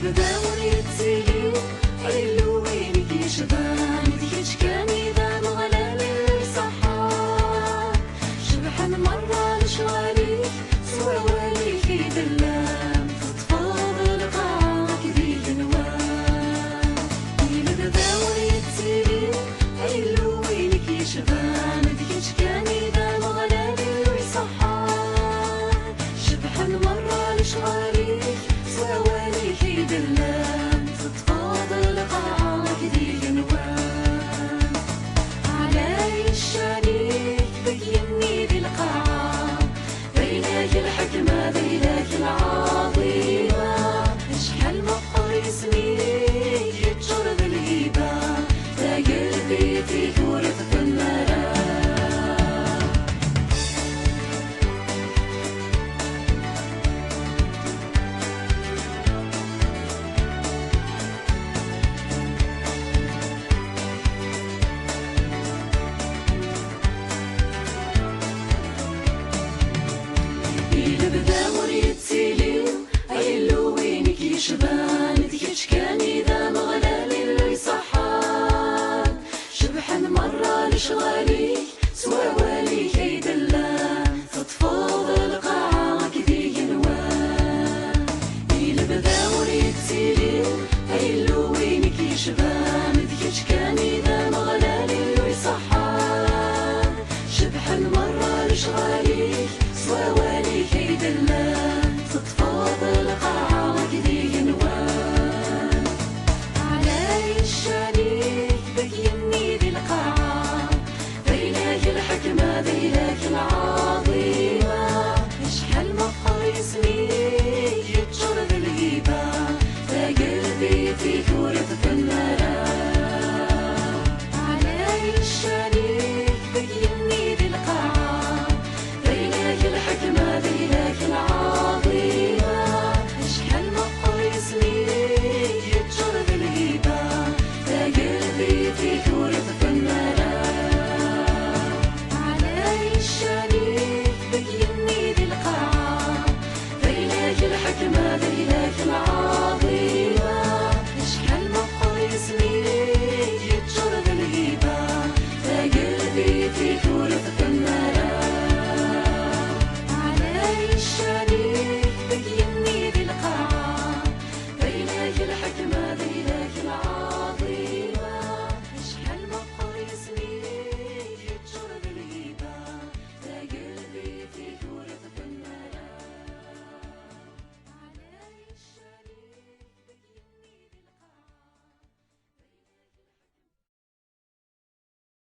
بدا ونيتسيلي عيلو وينك يشبان ديكش كان إذا مغلالي صحا شبحن مرة لشواليك سوا والي في دلام تتفاضل قاعك ذيك نوام بدا ونيتسيلي عيلو وينك يشبان ديكش كان إذا مغلالي صحا شبحن مرة لشواليك سوالي في دلام تتفاضل قاعك ذي جنوان علي الشانيك بيني ذي القاعة بينك الحكمة بينك العظيمة اشحال مقر اسميك يتجر بالهيبة لا قلبي فيك ورث في المرام شبان ديكش كان إذا مغلالي اللي صحان شبحن مرة لشغاليك سوا واليك يدلان تتفاضل قاعك ذي جنوان إلا بدا وريتسيلي هيلو وينك يشبان ديكش كان إذا مغلالي اللي صحان شبحن مرة لشغاليك سوا واليك يدلان تتفاضل قاعك